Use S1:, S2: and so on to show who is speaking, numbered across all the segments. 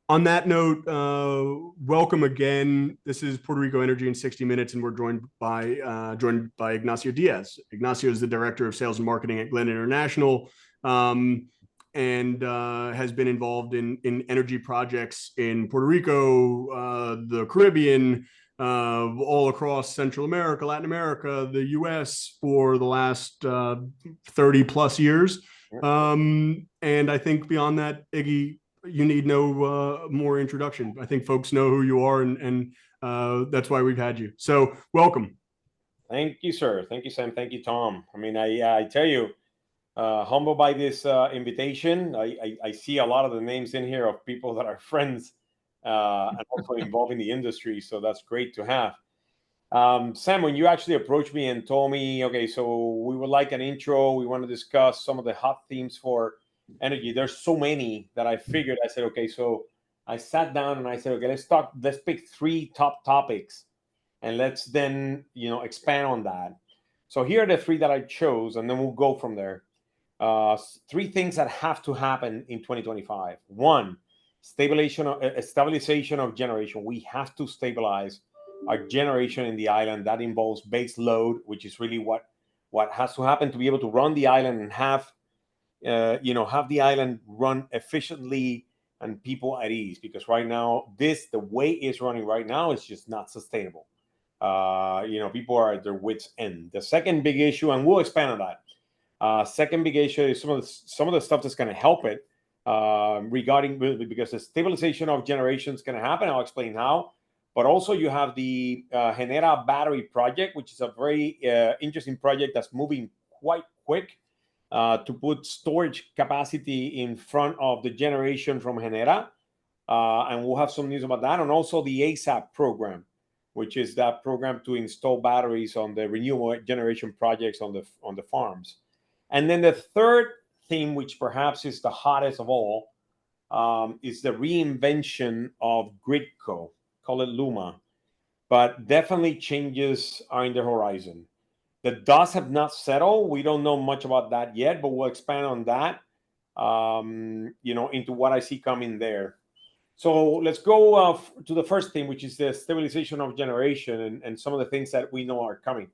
S1: On that note, welcome again. This is Puerto Rico Energy in 60 Minutes, and we're joined by Ignacio Diaz. Ignacio is the director of sales and marketing at Glen International, and has been involved in energy projects in Puerto Rico, the Caribbean, all across Central America, Latin America, the U.S. for the last 30 plus years. And I think beyond that, Iggy, you need no more introduction. I think folks know who you are, and that's why we've had you. So welcome.
S2: Thank you, sir. Thank you, Sam. Thank you, Tom. I mean, I tell you, humbled by this invitation. I see a lot of the names in here of people that are friends and also involved in the industry. So that's great to have. Sam, when you actually approached me and told me, okay, so we would like an intro, we want to discuss some of the hot themes for energy. There's so many that I figured. I said, okay, so I sat down and I said, okay, let's pick three top topics, and let's then expand on that. So here are the three that I chose, and then we'll go from there. Three things that have to happen in 2025. One, stabilization of generation. We have to stabilize our generation in the island. That involves base load, which is really what has to happen to be able to run the island and have the island run efficiently and people at ease. Because right now, the way it's running right now is just not sustainable. People are at their wits' end. The second big issue, and we'll expand on that. Second big issue is some of the stuff that's going to help it because the stabilization of generation is going to happen. I'll explain how. But also you have the Genera battery project, which is a very interesting project that's moving quite quick to put storage capacity in front of the generation from Genera. And we'll have some news about that. And also the ASAP program, which is that program to install batteries on the renewable generation projects on the farms. And then the third theme, which perhaps is the hottest of all, is the reinvention of Gridco. Call it Luma, but definitely changes are in the horizon. The dust have not settled. We don't know much about that yet, but we'll expand on that, into what I see coming there. So let's go to the first thing, which is the stabilization of generation and some of the things that we know are coming.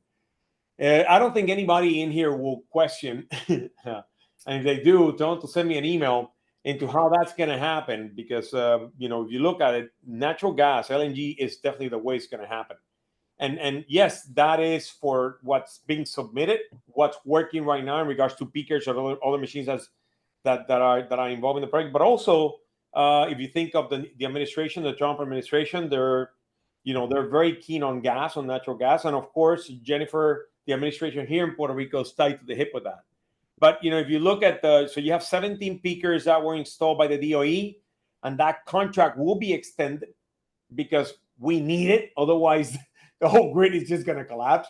S2: I don't think anybody in here will question, and if they do, tell them to send me an email into how that's going to happen, because if you look at it, natural gas, LNG, is definitely the way it's going to happen. And yes, that is for what's being submitted, what's working right now in regards to peakers or other machines that are involved in the project. But also, if you think of the administration, the Trump administration, they're very keen on gas, on natural gas, and of course, Jennifer, the administration here in Puerto Rico, is tied to the hip with that. But if you look at so you have 17 peakers that were installed by the DOE, and that contract will be extended because we need it. Otherwise, the whole grid is just going to collapse.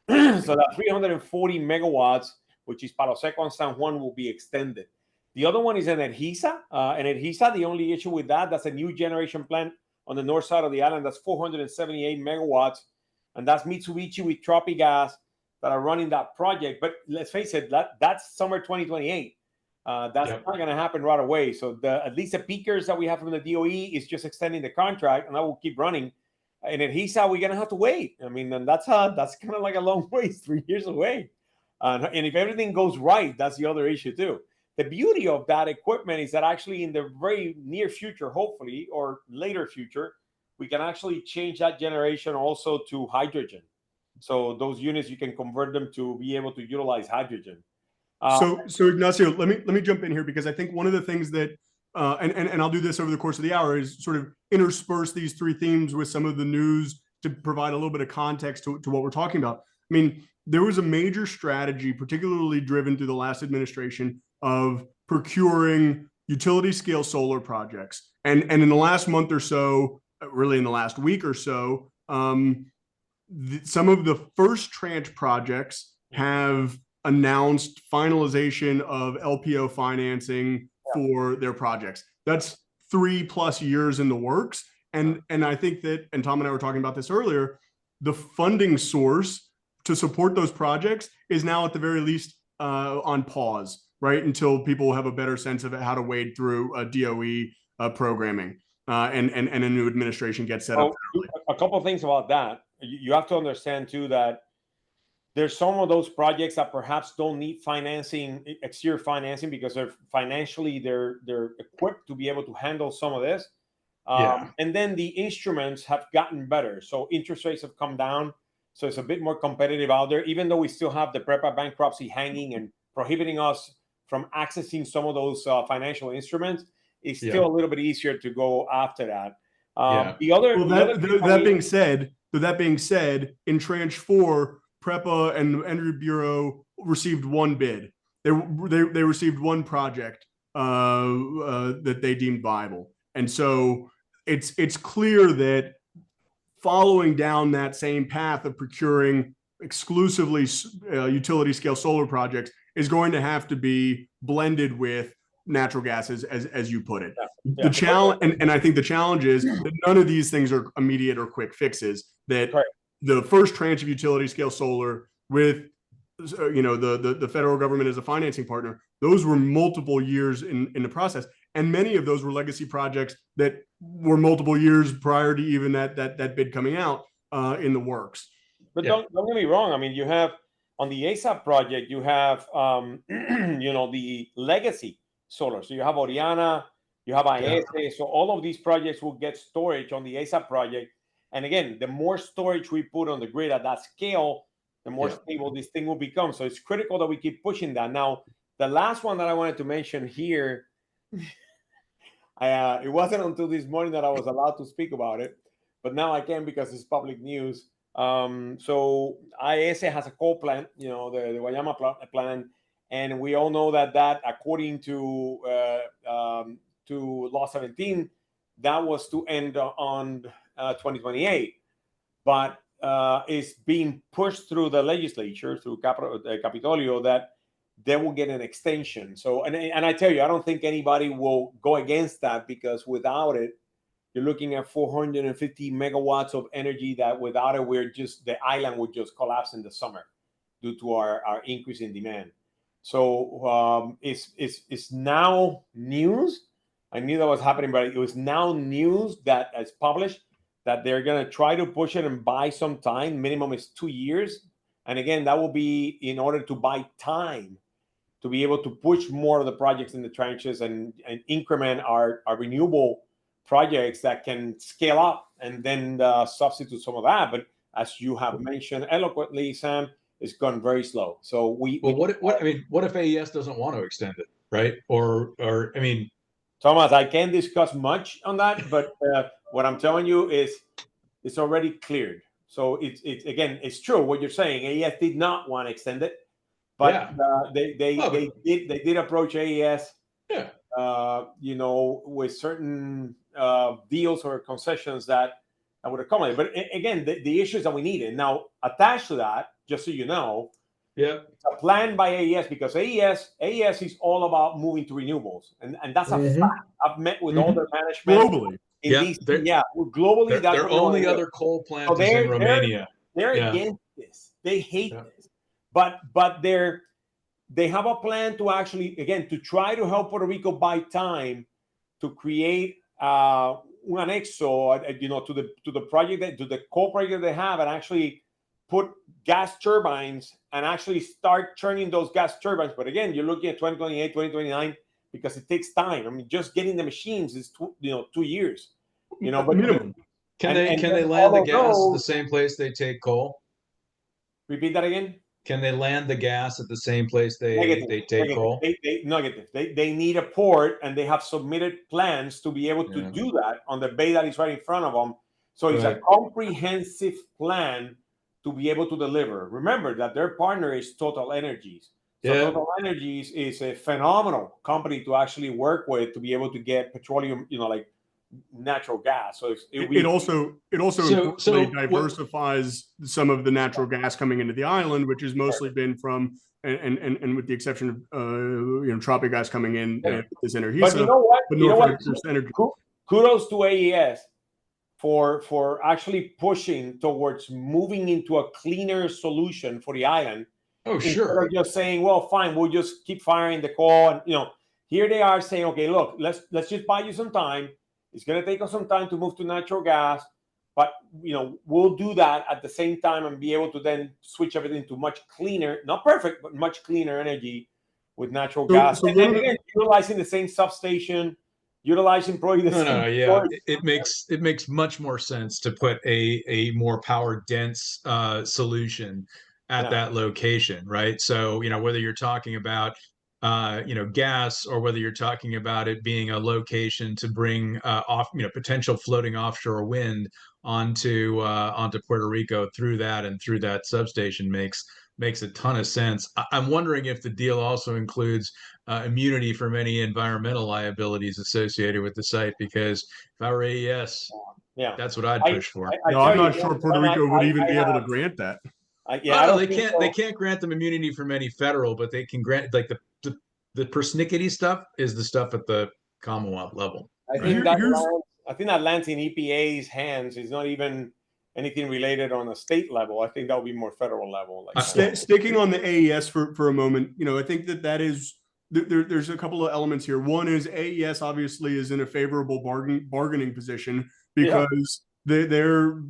S2: So that 340 megawatts, which is Palo Seco and San Juan, will be extended. The other one is Energisa. Energisa, the only issue with that's a new generation plant on the north side of the island. That's 478 megawatts, and that's Mitsubishi with Tropigas that are running that project. But let's face it, that's summer 2028. That's not going to happen right away. So at least the peakers that we have from the DOE is just extending the contract, and that will keep running. And at HISA, we're going to have to wait. I mean, and that's kind of like a long ways, 3 years away. And if everything goes right, that's the other issue too. The beauty of that equipment is that actually in the very near future, hopefully, or later future, we can actually change that generation also to hydrogen. So those units, you can convert them to be able to utilize hydrogen.
S1: So Ignacio, let me jump in here, because I think one of the things that, and I'll do this over the course of the hour, is sort of intersperse these three themes with some of the news to provide a little bit of context to what we're talking about. I mean, there was a major strategy, particularly driven through the last administration, of procuring utility scale solar projects. And in the last month or so, really in the last week or so, some of the first tranche projects have announced finalization of LPO financing for their projects. That's 3+ years in the works. And I think that, and Tom and I were talking about this earlier, the funding source to support those projects is now at the very least on pause, right? Until people have a better sense of how to wade through DOE programming. and a new administration gets set up.
S2: A couple of things about that. You have to understand too that there's some of those projects that perhaps don't need financing, exterior financing, because they're financially they're equipped to be able to handle some of this. And then the instruments have gotten better. So interest rates have come down. So it's a bit more competitive out there, even though we still have the PREPA bankruptcy hanging and prohibiting us from accessing some of those financial instruments. It's still a little bit easier to go after that.
S1: That being said, in tranche 4, PREPA and Energy Bureau received one bid. They received one project that they deemed viable, and so it's clear that following down that same path of procuring exclusively utility scale solar projects is going to have to be blended with natural gas, as you put it. The challenge, and I think the challenge is that none of these things are immediate or quick fixes. That the first tranche of utility scale solar with the federal government as a financing partner, those were multiple years in the process, and many of those were legacy projects that were multiple years prior to even that bid coming out in the works.
S2: But don't get me wrong. I mean, you have on the ASAP project, you have the legacy solar. So you have Oriana, you have IS. So all of these projects will get storage on the ASAP project. And again, the more storage we put on the grid at that scale, the more stable this thing will become. So it's critical that we keep pushing that. Now, the last one that I wanted to mention here, it wasn't until this morning that I was allowed to speak about it, but now I can because it's public news. So IS has a coal plant, the Guayama plant, and we all know that according to Law 17, that was to end on 2028, but is being pushed through the legislature, through Capitolio, that they will get an extension. So, and I tell you, I don't think anybody will go against that, because without it, you're looking at 450 megawatts of energy that without it, the island would just collapse in the summer due to our increase in demand. So it's now news. I knew that was happening, but it was now news that is published that they're going to try to push it and buy some time. Minimum is 2 years. And again, that will be in order to buy time to be able to push more of the projects in the trenches and increment our renewable projects that can scale up and then substitute some of that. But as you have mentioned eloquently, Sam, it's gone very slow. So
S3: what if AES doesn't want to extend it, right? Or I mean,
S2: Thomas, I can't discuss much on that, but what I'm telling you is it's already cleared. So it's true what you're saying. AES did not want to extend it, but they did approach AES, with certain deals or concessions that would accommodate. But again, the issues that we needed. Now, attached to that, just so you know, it's a plan by AES, because AES is all about moving to renewables, and that's a fact. I've met with all their management
S1: globally.
S2: Globally, that's
S3: their only other coal plant is in Romania.
S2: They're against this. They hate this, but they have a plan to actually, again, to try to help Puerto Rico buy time to create un anexo, to the project, to the coal project they have, and actually put gas turbines and actually start turning those gas turbines. But again, you're looking at 2028, 2029, because it takes time. I mean, just getting the machines is 2 years. But
S3: can they land the gas at the same place they take coal?
S2: Repeat that again.
S3: Can they land the gas at the same place they take coal?
S2: Negative. They need a port, and they have submitted plans to be able to do that on the bay that is right in front of them. So it's a comprehensive plan to be able to deliver. Remember that their partner is Total Energies. So Total Energies is a phenomenal company to actually work with to be able to get petroleum, like natural gas. So it also
S1: diversifies some of the natural gas coming into the island, which has mostly been from and with the exception of tropic gas coming in this energy.
S2: But you know what? Kudos to AES for actually pushing towards moving into a cleaner solution for the island.
S3: Oh, sure.
S2: Instead of just saying, well, fine, we'll just keep firing the coal. And here they are saying, okay, look, let's just buy you some time. It's going to take us some time to move to natural gas, but we'll do that at the same time and be able to then switch everything to much cleaner, not perfect, but much cleaner energy with natural gas.
S1: So
S2: And then again, utilizing the same substation, utilizing probably the same.
S3: Yeah, it makes much more sense to put a more power dense solution at that location, right? So whether you're talking about gas, or whether you're talking about it being a location to bring potential floating offshore wind onto Puerto Rico through that substation makes a ton of sense. I'm wondering if the deal also includes immunity from any environmental liabilities associated with the site, because if I were AES, that's what I'd push for.
S1: No, I'm not sure Puerto Rico would even be able to grant that.
S2: I don't
S3: they
S2: think
S3: can't.
S2: so.
S3: They can't grant them immunity from any federal, but they can grant the persnickety stuff is the stuff at the Commonwealth level.
S2: I think that lands in EPA's hands. It's not even anything related on a state level. I think that would be more federal level.
S1: Sticking on the AES for a moment, I think that is there's a couple of elements here. One is AES obviously is in a favorable bargaining position because they're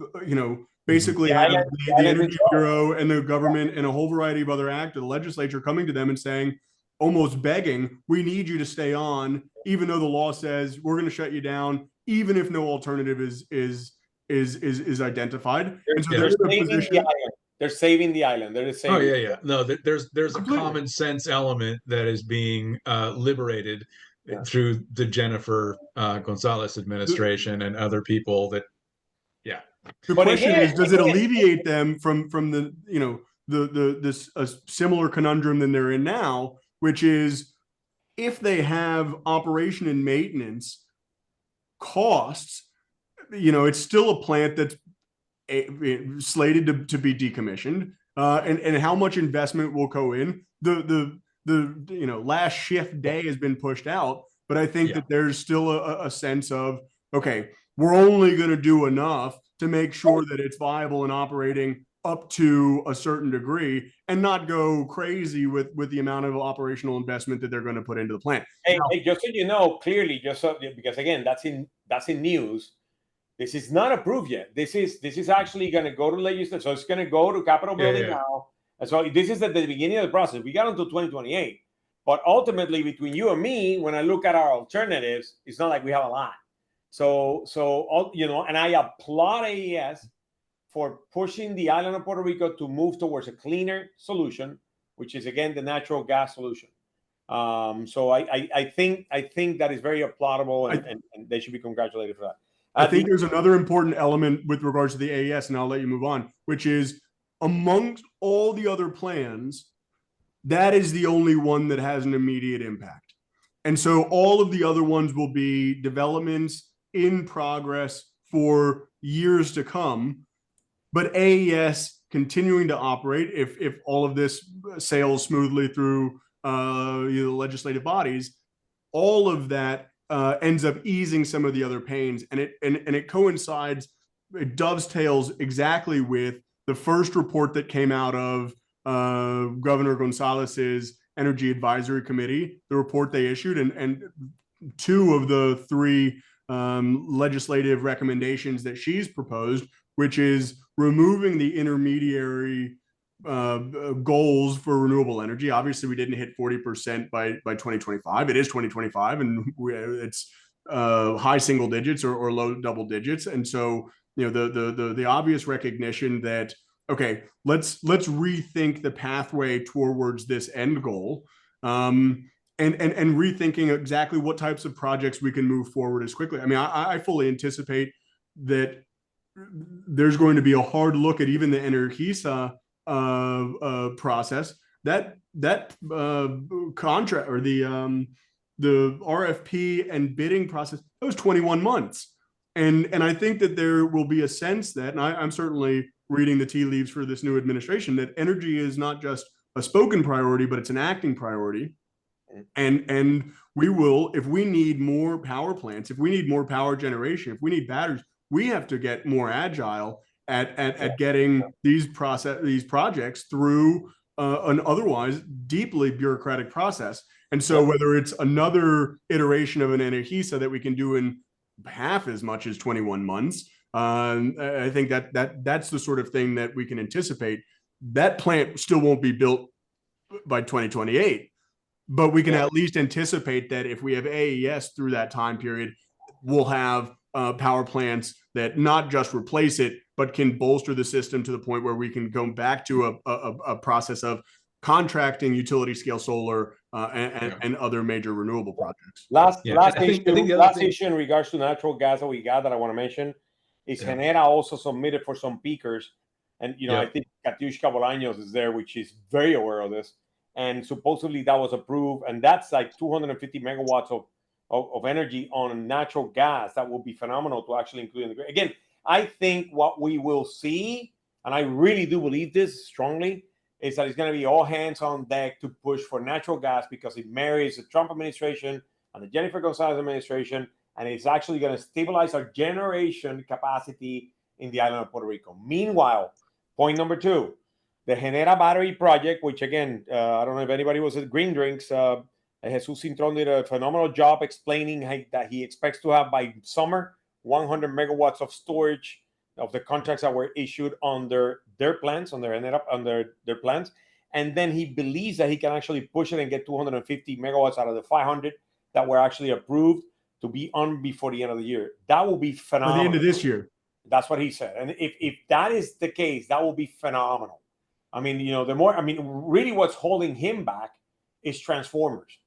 S1: basically have the Energy Bureau and the government and a whole variety of other the legislature coming to them and saying, almost begging, we need you to stay on, even though the law says we're going to shut you down, even if no alternative is identified.
S2: They're saving the island. They're just saving.
S3: Oh yeah. No, there's a common sense element that is being liberated through the Jennifer Gonzalez administration and other people that. Yeah.
S1: The question is, does it alleviate them from the this similar conundrum than they're in now, which is if they have operation and maintenance costs, it's still a plant that's slated to be decommissioned, and how much investment will go in. The last shift day has been pushed out, but I think that there's still a sense of, okay, we're only going to do enough to make sure that it's viable and operating up to a certain degree, and not go crazy with the amount of operational investment that they're going to put into the plant.
S2: Hey, just so you know, clearly, because again, that's in news. This is not approved yet. This is actually going to go to legislature. So it's going to go to Capitol building now. And so this is at the beginning of the process. We got until 2028. But ultimately, between you and me, when I look at our alternatives, it's not like we have a lot. So and I applaud AES for pushing the island of Puerto Rico to move towards a cleaner solution, which is again the natural gas solution. So I think that is very applaudable, and they should be congratulated for that.
S1: I think there's another important element with regards to the AES, and I'll let you move on, which is amongst all the other plans, that is the only one that has an immediate impact. And so all of the other ones will be developments in progress for years to come. But AES continuing to operate, if all of this sails smoothly through the legislative bodies, all of that ends up easing some of the other pains, and it coincides, it dovetails exactly with the first report that came out of Governor Gonzalez's Energy Advisory Committee, the report they issued, and two of the three legislative recommendations that she's proposed, which is removing the intermediary goals for renewable energy. Obviously, we didn't hit 40% by 2025. It is 2025, and it's high single digits or low double digits. And so, the obvious recognition that, okay, let's rethink the pathway towards this end goal, and rethinking exactly what types of projects we can move forward as quickly. I mean, I fully anticipate that there's going to be a hard look at even the Energisa process. That contract, or the RFP and bidding process, that was 21 months. And I think that there will be a sense that, and I'm certainly reading the tea leaves for this new administration, that energy is not just a spoken priority, but it's an acting priority. And we will, if we need more power plants, if we need more power generation, if we need batteries, we have to get more agile at getting these projects through an otherwise deeply bureaucratic process. And so whether it's another iteration of an Energisa that we can do in half as much as 21 months. I think that's the sort of thing that we can anticipate. That plant still won't be built by 2028, but we can at least anticipate that if we have AES through that time period, we'll have power plants that not just replace it, but can bolster the system to the point where we can go back to a process of contracting utility scale solar and other major renewable projects.
S2: Last
S3: I think the other thing,
S2: issue in regards to natural gas that we got that I want to mention is Genera also submitted for some peakers. And, I think Katiushka Bolaños is there, which is very aware of this. And supposedly that was approved. And that's like 250 megawatts of energy on natural gas. That will be phenomenal to actually include in the grid. Again, I think what we will see, and I really do believe this strongly, is that it's going to be all hands on deck to push for natural gas because it marries the Trump administration and the Jennifer Gonzalez administration, and it's actually going to stabilize our generation capacity in the island of Puerto Rico. Meanwhile, point number 2, the Genera battery project, which again, I don't know if anybody was at Green Drinks. Jesus Intron did a phenomenal job explaining that he expects to have by summer 100 megawatts of storage of the contracts that were issued under their plans, under their plans. And then he believes that he can actually push it and get 250 megawatts out of the 500 that were actually approved to be on before the end of the year. That will be phenomenal.
S1: By the end of this year.
S2: That's what he said. And if that is the case, that will be phenomenal. I mean, really what's holding him back is transformers.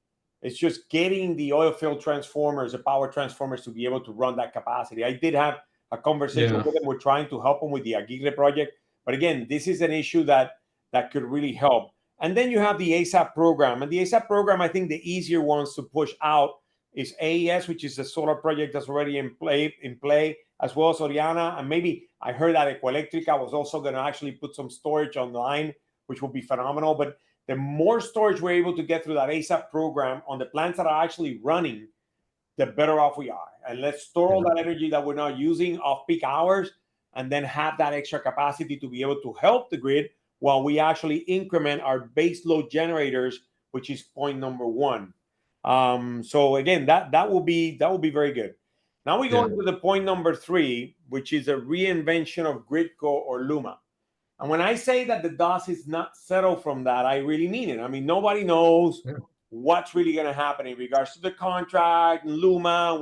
S2: It's just getting the oil field transformers, the power transformers to be able to run that capacity. I did have a conversation with them. We're trying to help them with the Aguirre project. But again, this is an issue that could really help. And then you have the ASAP program. And the ASAP program, I think the easier ones to push out is AES, which is a solar project that's already in play, as well as Oriana. And maybe I heard that Ecoelectrica was also going to actually put some storage online, which will be phenomenal. But the more storage we're able to get through that ASAP program on the plants that are actually running, the better off we are. And let's store all that energy that we're not using off peak hours and then have that extra capacity to be able to help the grid while we actually increment our base load generators, which is point number 1. So again, that will be very good. Now we go into the point number 3, which is a reinvention of Gridco or Luma. And when I say that the dust is not settled from that, I really mean it. I mean, nobody knows what's really going to happen in regards to the contract and Luma.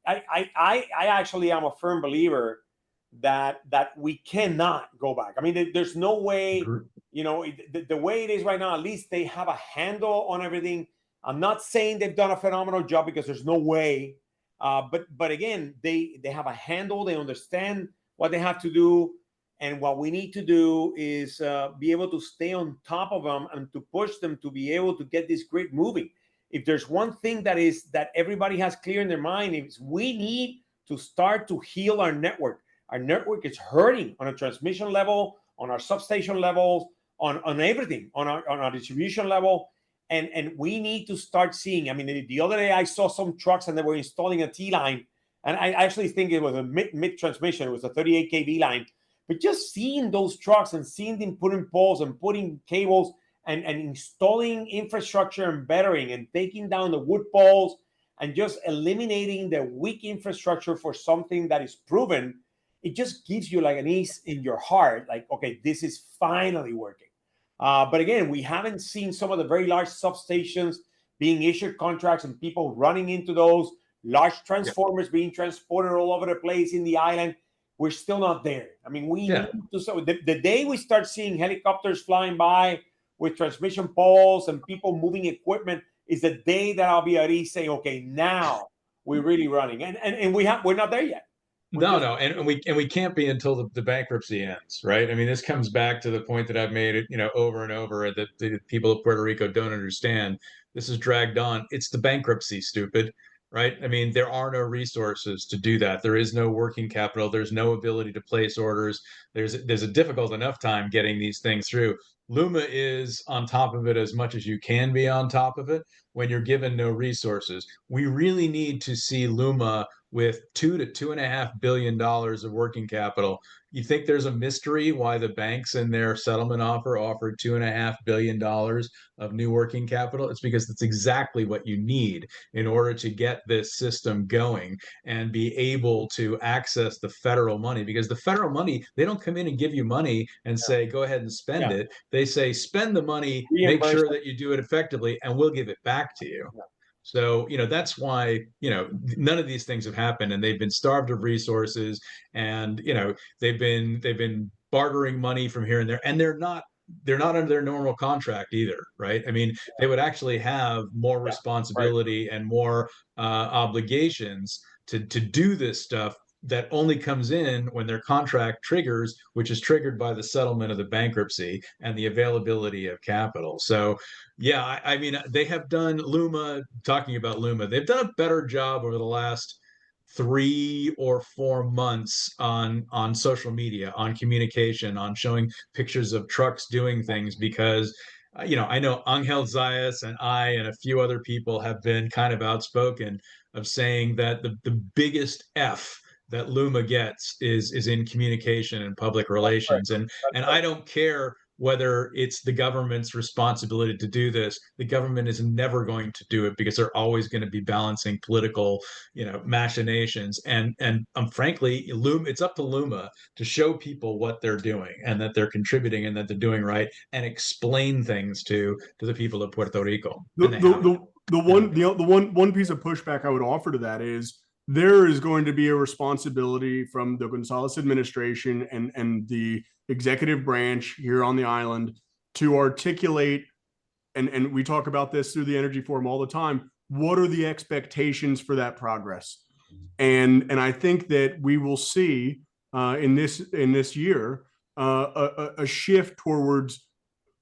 S2: I actually am a firm believer that we cannot go back. I mean, there's no way, the way it is right now, at least they have a handle on everything. I'm not saying they've done a phenomenal job because there's no way. But again, they have a handle. They understand what they have to do. And what we need to do is be able to stay on top of them and to push them to be able to get this grid moving. If there's one thing that everybody has clear in their mind, is we need to start to heal our network. Our network is hurting on a transmission level, on our substation levels, on everything, on our distribution level. And we need to start seeing. I mean, the other day I saw some trucks and they were installing a T-line. And I actually think it was a mid transmission. It was a 38 kV line. But just seeing those trucks and seeing them putting poles and putting cables and installing infrastructure and bettering and taking down the wood poles and just eliminating the weak infrastructure for something that is proven, it just gives you like an ease in your heart. Like, okay, this is finally working. But again, we haven't seen some of the very large substations being issued contracts and people running into those large transformers being transported all over the place in the island. We're still not there. I mean, we need to start. The day we start seeing helicopters flying by with transmission poles and people moving equipment is the day that I'll be at ease saying, okay, now we're really running. And we're not there yet.
S3: And we can't be until the bankruptcy ends, right? I mean, this comes back to the point that I've made, over and over, that the people of Puerto Rico don't understand. This is dragged on. It's the bankruptcy, stupid. Right? I mean, there are no resources to do that. There is no working capital. There's no ability to place orders. There's a difficult enough time getting these things through. Luma is on top of it as much as you can be on top of it when you're given no resources. We really need to see Luma with $2 to $2.5 billion of working capital, you think there's a mystery why the banks in their settlement offer offered $2.5 billion of new working capital? It's because that's exactly what you need in order to get this system going and be able to access the federal money. Because the federal money, they don't come in and give you money and say, go ahead and spend it. They say, spend the money, make sure that you do it effectively, and we'll give it back to you. So, that's why, none of these things have happened, and they've been starved of resources, and, they've been bartering money from here and there, and they're not under their normal contract either, right? I mean, they would actually have more responsibility and more obligations to do this stuff that only comes in when their contract triggers, which is triggered by the settlement of the bankruptcy and the availability of capital. So, yeah, I mean, they have done talking about Luma, they've done a better job over the last 3 or 4 months on social media, on communication, on showing pictures of trucks doing things, because I know Angel Zayas and I and a few other people have been kind of outspoken of saying that the biggest F that Luma gets is in communication and public relations. And I don't care whether it's the government's responsibility to do this. The government is never going to do it, because they're always going to be balancing political, machinations. And frankly, it's up to Luma to show people what they're doing and that they're contributing and that they're doing right, and explain things to the people of Puerto Rico.
S1: The one piece of pushback I would offer to that is, there is going to be a responsibility from the Gonzalez administration and the executive branch here on the island to articulate, and we talk about this through the Energy Forum all the time, what are the expectations for that progress? And I think that we will see in this year a shift towards,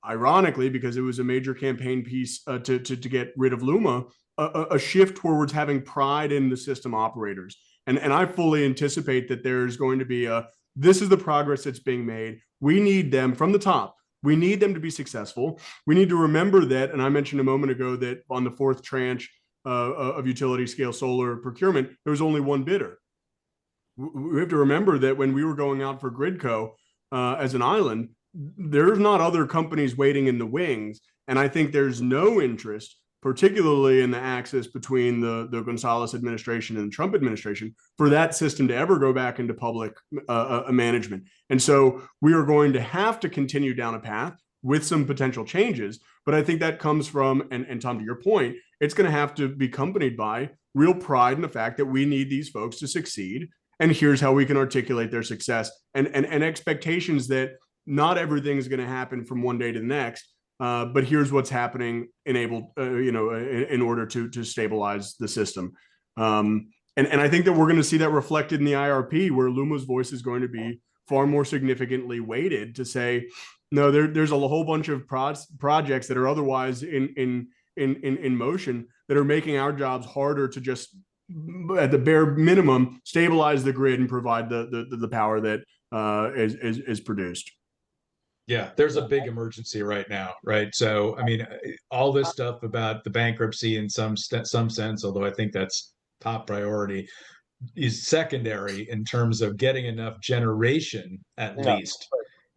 S1: ironically, because it was a major campaign piece to get rid of Luma, a shift towards having pride in the system operators. And I fully anticipate that there's going to be this is the progress that's being made. We need them from the top. We need them to be successful. We need to remember that, and I mentioned a moment ago that on the 4th tranche of utility scale solar procurement, there was only one bidder. We have to remember that when we were going out for Gridco as an island, there's not other companies waiting in the wings. And I think there's no interest, particularly in the axis between the Gonzalez administration and the Trump administration, for that system to ever go back into public management. And so we are going to have to continue down a path with some potential changes. But I think that comes from, and Tom, to your point, it's going to have to be accompanied by real pride in the fact that we need these folks to succeed. And here's how we can articulate their success, and expectations that not everything is going to happen from one day to the next. But here's what's happening in order to stabilize the system. And I think that we're going to see that reflected in the IRP, where Luma's voice is going to be far more significantly weighted to say, no, there's a whole bunch of projects that are otherwise in motion that are making our jobs harder to just, at the bare minimum, stabilize the grid and provide the power that is produced.
S3: Yeah, there's a big emergency right now, right? So, I mean, all this stuff about the bankruptcy in some sense, although I think that's top priority, is secondary in terms of getting enough generation at least.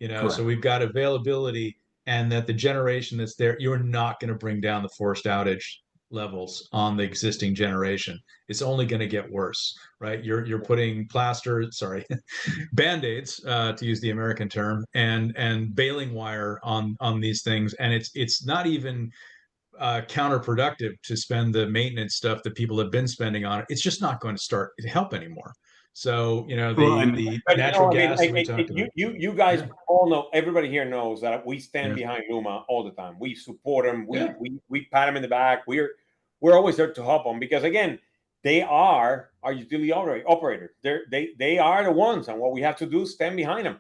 S1: Correct.
S3: So we've got availability, and that the generation that's there, you're not going to bring down the forced outage levels on the existing generation. It's only going to get worse, right? You're putting band-aids, to use the American term, and baling wire on these things, and it's not even counterproductive to spend the maintenance stuff that people have been spending on it. It's just not going to start to help anymore. So, the natural gas we talked about.
S2: You guys all know, everybody here knows that we stand behind Luma all the time. We support them. We pat them in the back. We're always there to help them, because again, they are our utility operator. They are the ones, and what we have to do is stand behind them.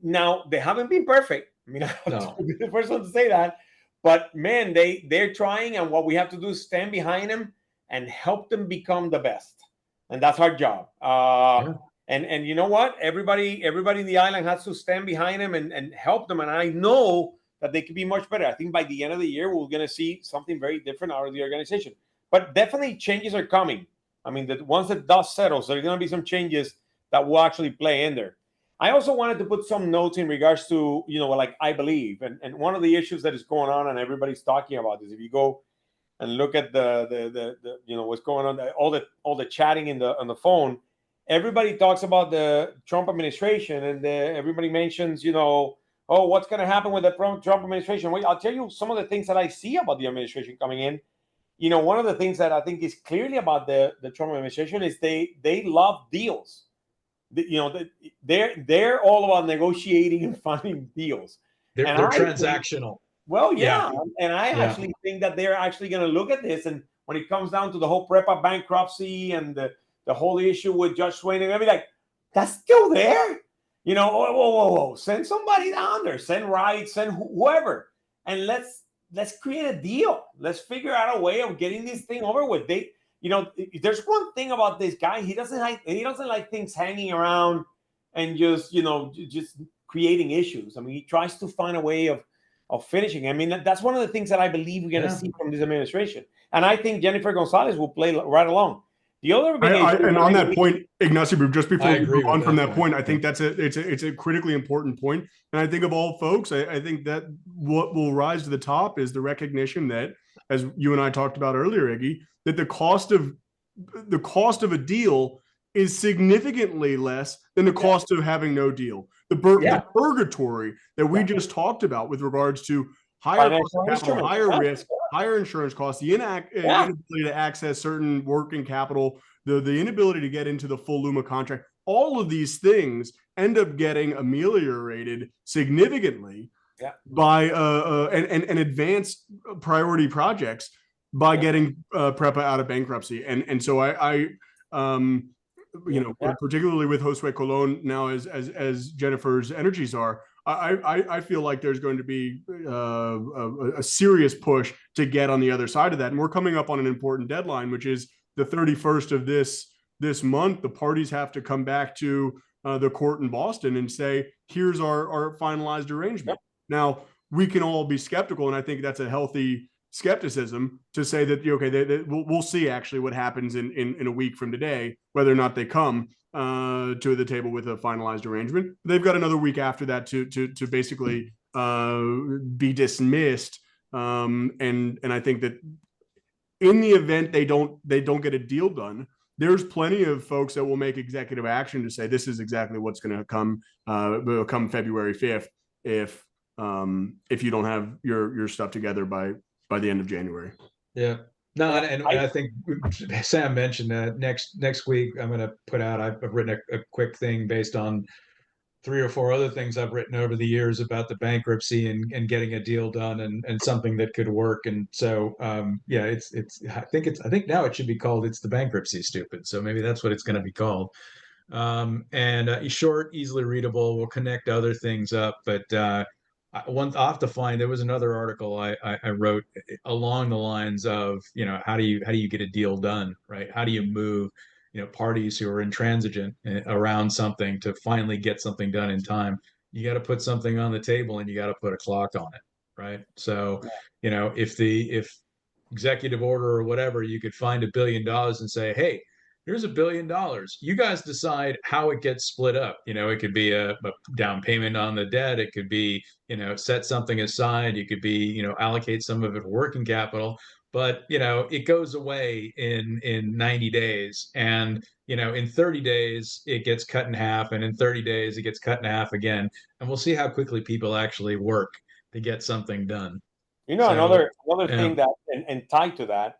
S2: Now, they haven't been perfect. I mean, I'll be the first one to say that. But man, they're trying, and what we have to do is stand behind them and help them become the best. And that's our job. And you know what? Everybody in the island has to stand behind them and help them. And I know that they could be much better. I think by the end of the year, we're going to see something very different out of the organization. But definitely changes are coming. I mean, once the dust settles, there's going to be some changes that will actually play in there. I also wanted to put some notes in regards to, like I believe, and one of the issues that is going on and everybody's talking about is if you go and look at the what's going on, all the chatting on the phone, everybody talks about the Trump administration, and everybody mentions, oh, what's going to happen with the Trump administration? Wait, I'll tell you some of the things that I see about the administration coming in. One of the things that I think is clearly about the Trump administration is they love deals. They're all about negotiating and finding deals.
S3: They're transactional.
S2: Well, yeah. And I actually think that they're actually going to look at this. And when it comes down to the whole PREPA bankruptcy and the whole issue with Judge Swain, and everything, like, that's still there. Whoa. Send somebody down there. Send Wright, send whoever. And let's create a deal. Let's figure out a way of getting this thing over with. There's one thing about this guy. He doesn't like things hanging around and just creating issues. I mean, he tries to find a way of finishing. I mean, that's one of the things that I believe we're going to see from this administration. And I think Jennifer Gonzalez will play right along. The other big
S1: and on that point, Ignacio, just before we move on from that point, I think it's a critically important point. And I think of all folks, I think that what will rise to the top is the recognition that, as you and I talked about earlier, Iggy, that the cost of a deal is significantly less than the cost of having no deal. The purgatory that we just talked about with regards to higher capital, higher risk, higher insurance costs, the inability to access certain working capital, the inability to get into the full Luma contract, all of these things end up getting ameliorated significantly by and advanced priority projects by getting PREPA out of bankruptcy. And so I particularly with Josue Colon now as Jennifer's energies are, I feel like there's going to be a serious push to get on the other side of that. And we're coming up on an important deadline, which is the 31st of this month. The parties have to come back to the court in Boston and say, here's our finalized arrangement. Now, we can all be skeptical, and I think that's a healthy skepticism to say that, we'll see actually what happens in a week from today, whether or not they come to the table with a finalized arrangement. They've got another week after that to basically be dismissed. And I think that in the event they don't get a deal done, there's plenty of folks that will make executive action to say this is exactly what's going to come February 5th if you don't have your stuff together by the end of January.
S3: Yeah. No, and I think Sam mentioned that next week I'm going to put out. I've written a quick thing based on 3 or 4 other things I've written over the years about the bankruptcy and getting a deal done and something that could work. And so I think now it should be called "It's the Bankruptcy Stupid." So maybe that's what it's going to be called. Short, easily readable. We'll connect other things up, but I'll have to find. There was another article I wrote along the lines of, how do you get a deal done, right? How do you move, parties who are intransigent around something to finally get something done in time? You got to put something on the table and you got to put a clock on it, right? So, if executive order or whatever, you could find $1 billion and say, hey, here's $1 billion. You guys decide how it gets split up. It could be a down payment on the debt. It could be, set something aside. You could be, allocate some of it for working capital. But, it goes away in 90 days. And, in 30 days, it gets cut in half. And in 30 days, it gets cut in half again. And we'll see how quickly people actually work to get something done.
S2: Another thing that, and tied to that,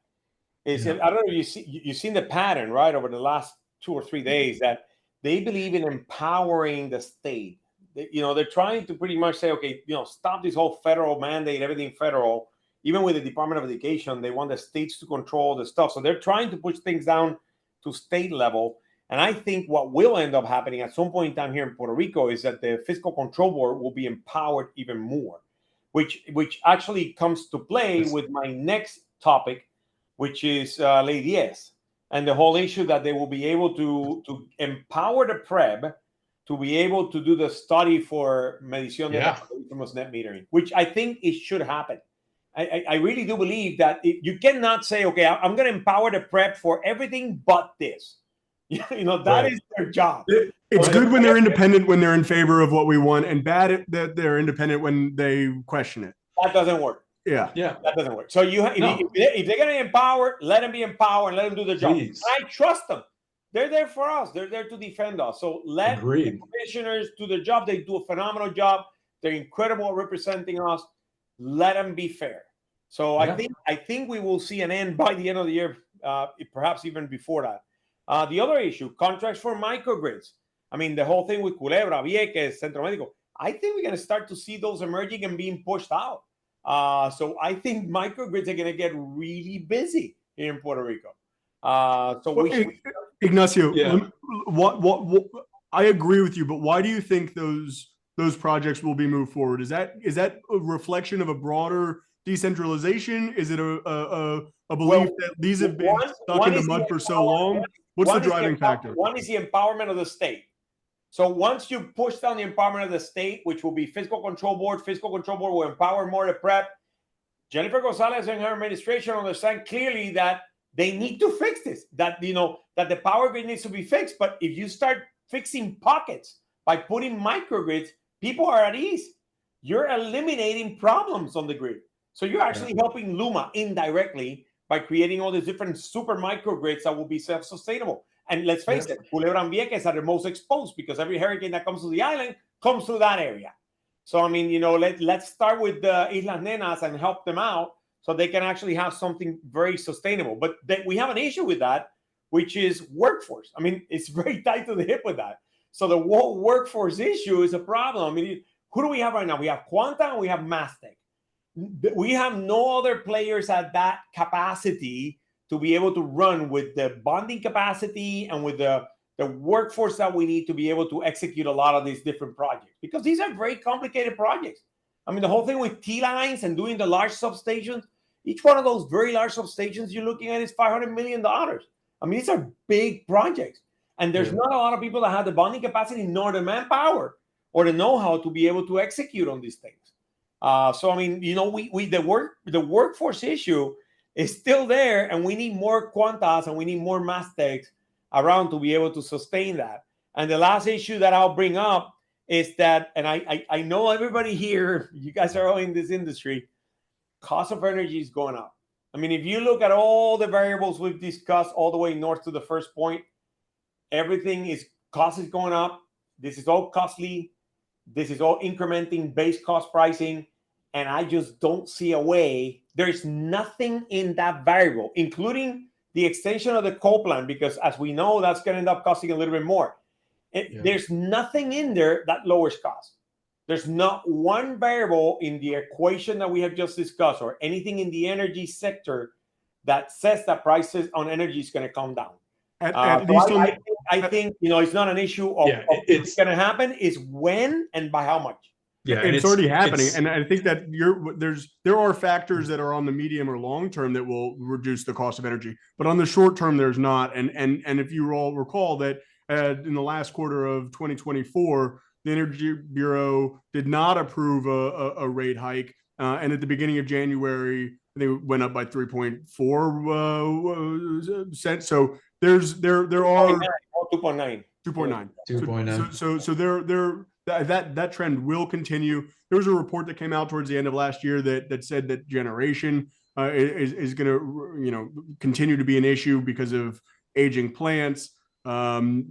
S2: I don't know if you've seen the pattern, right, over the last 2 or 3 days that they believe in empowering the state. They're trying to pretty much say, okay, stop this whole federal mandate, everything federal. Even with the Department of Education, they want the states to control the stuff. So they're trying to push things down to state level. And I think what will end up happening at some point down here in Puerto Rico is that the Fiscal Control Board will be empowered even more, which actually comes to play with my next topic, which is Lady Díaz, and the whole issue that they will be able to empower the PREB to be able to do the study for medición de net metering, which I think it should happen. I really do believe that you cannot say, okay, I'm going to empower the PREB for everything but this. You know, that
S3: Right.
S2: is their job.
S1: It's
S2: So
S1: good when they're independent, when they're in favor of what we want, and bad that they're independent when they question it.
S2: that doesn't work.
S1: Yeah.
S3: Yeah.
S2: That doesn't work. So if they're going to empower, let them be empowered and let them do their job.
S3: Please.
S2: And I trust them. They're there for us. They're there to defend us. So let
S3: Agreed.
S2: the commissioners do their job. They do a phenomenal job. They're incredible at representing us. Let them be fair. So
S3: Yeah.
S2: I think we will see an end by the end of the year, perhaps even before that. The other issue, contracts for microgrids. I mean, the whole thing with Culebra, Vieques, Centro Médico. I think we're going to start to see those emerging and being pushed out. So I think microgrids are going to get really busy here in Puerto Rico.
S1: Ignacio,
S3: Yeah.
S1: what I agree with you, but why do you think those projects will be moved forward? Is that a reflection of a broader decentralization? Is it a belief that these have been stuck in the mud for so long? What's the driving factor?
S2: One is the empowerment of the state. So once you push down the empowerment of the state, which will be fiscal control board will empower more to prep. Jennifer Gonzalez and her administration understand clearly that they need to fix this, that the power grid needs to be fixed. But if you start fixing pockets by putting microgrids, people are at ease. You're eliminating problems on the grid. So you're actually helping Luma indirectly by creating all these different super microgrids that will be self-sustainable. And let's face it, Culebra and Vieques are the most exposed because every hurricane that comes to the island comes through that area. So, I mean, let's start with the Islas Nenas and help them out so they can actually have something very sustainable. But we have an issue with that, which is workforce. I mean, it's very tight to the hip with that. So the whole workforce issue is a problem. I mean, who do we have right now? We have Quanta and we have Mastec. We have no other players at that capacity to be able to run with the bonding capacity and with the workforce that we need to be able to execute a lot of these different projects, because these are very complicated projects. I mean, the whole thing with T-lines and doing the large substations, each one of those very large substations you're looking at is $500 million. I mean, these are big projects. And there's not a lot of people that have the bonding capacity nor the manpower or the know-how to be able to execute on these things. So, I mean, the workforce issue is still there, and we need more Quantas and we need more Mastecs around to be able to sustain that. And the last issue that I'll bring up is that, and I know everybody here, you guys are all in this industry, cost of energy is going up. I mean, if you look at all the variables we've discussed all the way north to the first point, cost is going up. This is all costly. This is all incrementing base cost pricing. And I just don't see a way. There's nothing in that variable, including the extension of the coal plant, because as we know, that's going to end up costing a little bit more. There's nothing in there that lowers costs. There's not one variable in the equation that we have just discussed or anything in the energy sector that says that prices on energy is going to come down. I think it's not an issue of if it's going to happen, is when and by how much.
S1: Yeah, and it's already happening. And I think that there are factors that are on the medium or long term that will reduce the cost of energy, but on the short term, there's not. And if you all recall that in the last quarter of 2024, the Energy Bureau did not approve a rate hike, and at the beginning of January, they went up by 3.4 cents. So there are
S2: 2.9.
S1: 2.9. So that trend will continue. There was a report that came out towards the end of last year that said that generation is going to continue to be an issue because of aging plants.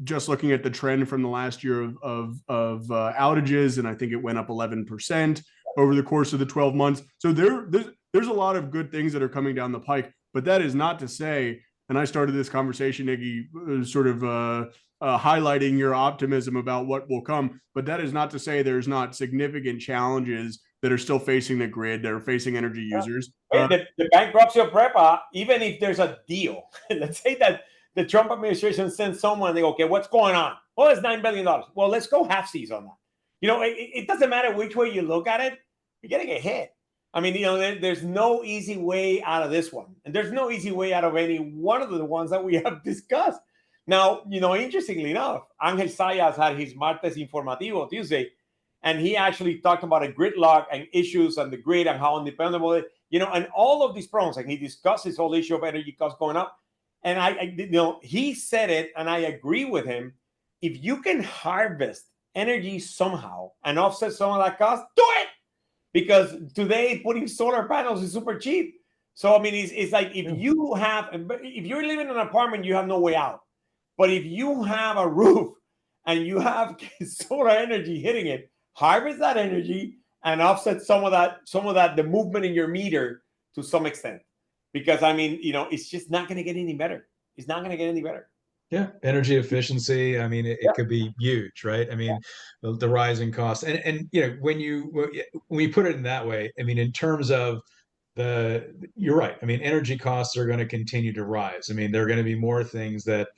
S1: Just looking at the trend from the last year of outages, and I think it went up 11% over the course of the 12 months. So there's a lot of good things that are coming down the pike, but that is not to say, and I started this conversation, Iggy, sort of highlighting your optimism about what will come, but that is not to say there's not significant challenges that are still facing the grid, that are facing energy users.
S2: The bankruptcy of PREPA, even if there's a deal, let's say that the Trump administration sends someone and they go, okay, what's going on? Well, it's $9 billion. Well, let's go half-seas on that. It doesn't matter which way you look at it, you're going to get hit. I mean, there's no easy way out of this one. And there's no easy way out of any one of the ones that we have discussed. Now, interestingly enough, Angel Sayas had his Martes Informativo Tuesday, and he actually talked about a gridlock and issues and the grid and how undependable it, and all of these problems. And he discussed this whole issue of energy costs going up. And you know, he said it, and I agree with him. If you can harvest energy somehow and offset some of that cost, do it. Because today putting solar panels is super cheap. So I mean, it's like if you're living in an apartment, you have no way out. But if you have a roof and you have solar energy hitting it, harvest that energy and offset some of that, the movement in your meter to some extent. Because I mean, you know, it's just not going to get any better. It's not going to get any better.
S3: Yeah, energy efficiency. I mean, it could be huge, right? I mean, the rising costs, and you know, when you put it in that way, I mean, in terms of you're right. I mean, energy costs are going to continue to rise. I mean, there are going to be more things that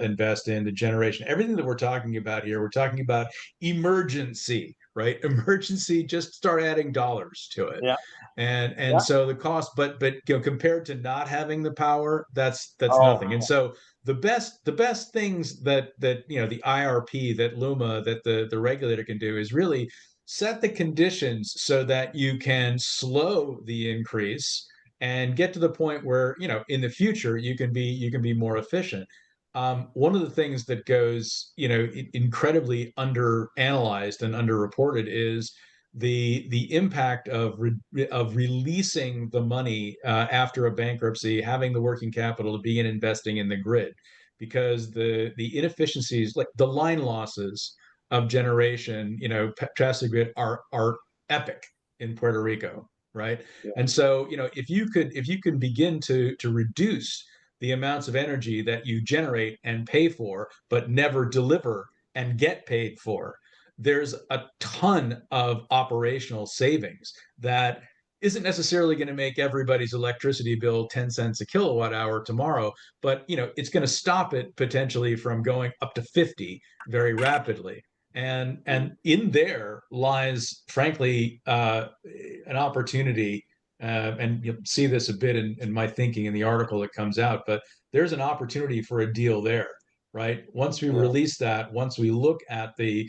S3: invest in the generation. Everything that we're talking about here, we're talking about emergency, right? Emergency. Just start adding dollars to it.
S2: Yeah.
S3: And so the cost, but you know, compared to not having the power, that's nothing. And so the best things that you know, the IRP, that Luma, that the regulator can do is really set the conditions so that you can slow the increase and get to the point where, you know, in the future you can be more efficient. One of the things that goes, you know, incredibly under analyzed and underreported is the impact of releasing the money after a bankruptcy, having the working capital to begin investing in the grid, because the inefficiencies, like the line losses of generation, you know, Patricia Grid are epic in Puerto Rico, right?
S2: Yeah.
S3: And so, you know, if you can begin to reduce the amounts of energy that you generate and pay for, but never deliver and get paid for, there's a ton of operational savings that isn't necessarily going to make everybody's electricity bill 10 cents a kilowatt hour tomorrow, but you know, it's going to stop it potentially from going up to 50 very rapidly. And in there lies, frankly, an opportunity, and you'll see this a bit in my thinking in the article that comes out, but there's an opportunity for a deal there, right? Once we release that, once we look at the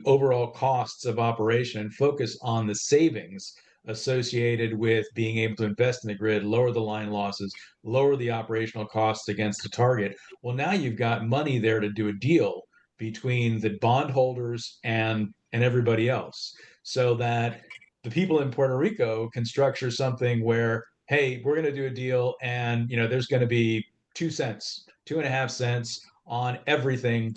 S3: overall costs of operation and focus on the savings associated with being able to invest in the grid, lower the line losses, lower the operational costs against the target, well, now you've got money there to do a deal between the bondholders and everybody else, so that the people in Puerto Rico can structure something where, hey, we're going to do a deal, and you know, there's going to be 2 cents, 2.5 cents on everything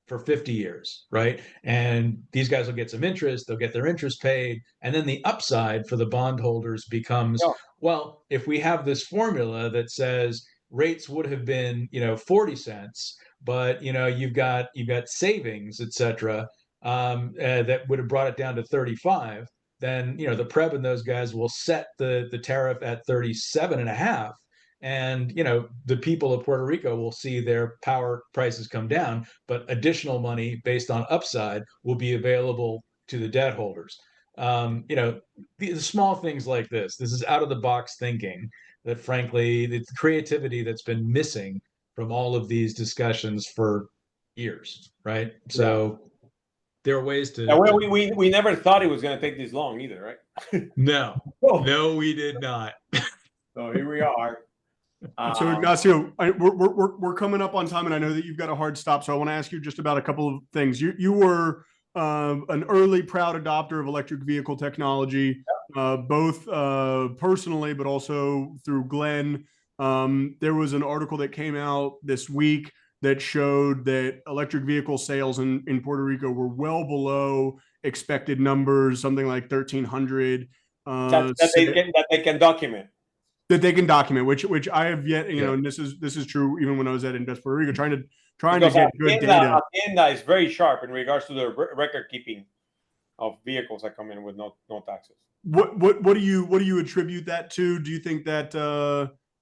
S3: for 50 years, right? And these guys will get some interest, they'll get their interest paid. And then the upside for the bondholders becomes, well, if we have this formula that says rates would have been, you know, 40 cents, but you know, you've got savings, et cetera, that would have brought it down to 35, then you know, the Preb and those guys will set the tariff at 37 and a half. And you know, the people of Puerto Rico will see their power prices come down, but additional money based on upside will be available to the debt holders. You know, the small things like this is out of the box thinking that, frankly, the creativity that's been missing from all of these discussions for years, right? So there are ways to.
S2: We never thought it was going to take this long either, right?
S3: No, we did not.
S2: So here we are.
S1: So Ignacio, we're coming up on time, and I know that you've got a hard stop. So I want to ask you just about a couple of things. You were an early proud adopter of electric vehicle technology, both personally, but also through Glenn. There was an article that came out this week that showed that electric vehicle sales in Puerto Rico were well below expected numbers, something like 1,300.
S2: That they can document.
S1: That they can document, which I have yet, you know, and this is true even when I was at Invest Puerto Rico, trying to get good data.
S2: Hacienda is very sharp in regards to the record keeping of vehicles that come in with no taxes.
S1: What do you attribute that to? Do you think that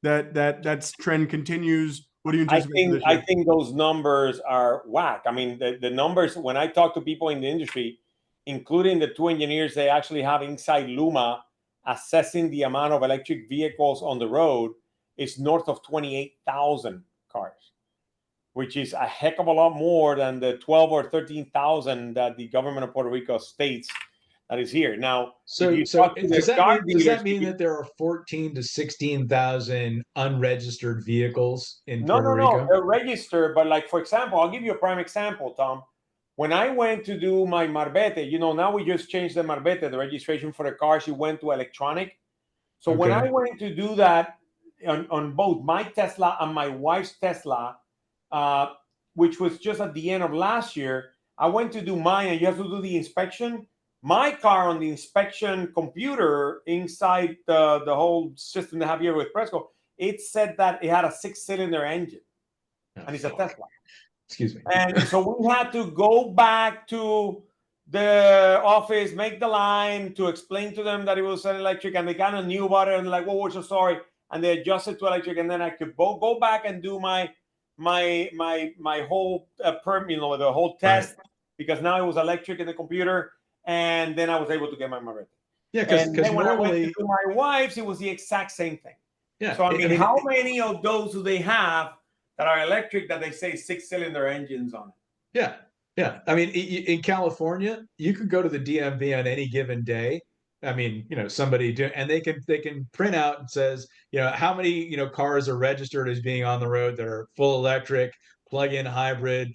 S1: that trend continues? What do you anticipate?
S2: I think those numbers are whack. I mean, the numbers, when I talk to people in the industry, including the 2 engineers they actually have inside Luma assessing the amount of electric vehicles on the road, is north of 28,000 cars, which is a heck of a lot more than the 12 or 13,000 that the government of Puerto Rico states that is here. Now,
S3: So,
S2: if you talk to
S3: does
S2: the
S3: that
S2: car
S3: mean
S2: dealers,
S3: that there are 14 to 16,000 unregistered vehicles in Puerto
S2: no,
S3: Rico?
S2: they're registered. But like, for example, I'll give you a prime example, Tom. When I went to do my marbete, now we just changed the marbete, the registration for the cars. It went to electronic. So when I
S3: Okay.
S2: went to do that on both my Tesla and my wife's Tesla, which was just at the end of last year, I went to do mine, and you have to do the inspection. My car on the inspection computer inside the whole system they have here with Presco, it said that it had a 6-cylinder engine, and it's a Tesla.
S3: Excuse me.
S2: And so we had to go back to the office, make the line to explain to them that it was an electric, and they kind of knew about it, and they're like, "Well, we're so sorry," and they adjusted to electric, and then I could go back and do my whole the whole test,
S3: Right.
S2: because now it was electric in the computer, and then I was able to get my Marita.
S3: Yeah,
S2: And
S3: because
S2: then when I went to
S3: normally,
S2: do my wife's, it was the exact same thing.
S3: yeah.
S2: So I mean, how many of those do they have that are electric that they say 6-cylinder engines on it?
S3: Yeah, yeah. I mean, in California, you could go to the DMV on any given day. I mean, somebody do, and they can print out and says, how many cars are registered as being on the road that are full electric, plug-in hybrid,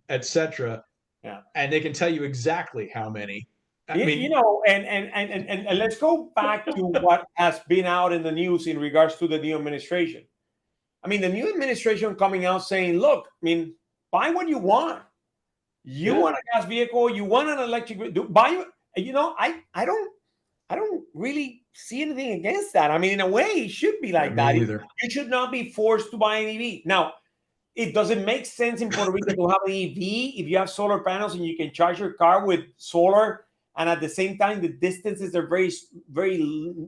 S3: etc.
S2: Yeah,
S3: and they can tell you exactly how many. I mean,
S2: and let's go back to what has been out in the news in regards to the new administration. I mean, the new administration coming out saying, "Look, I mean, buy what you want. You want a gas vehicle, you want an electric, buy." I don't really see anything against that. I mean, in a way, it should be like that.
S3: Me either.
S2: You should not be forced to buy an EV. Now, it doesn't make sense in Puerto Rico to have an EV if you have solar panels and you can charge your car with solar, and at the same time the distances are very, very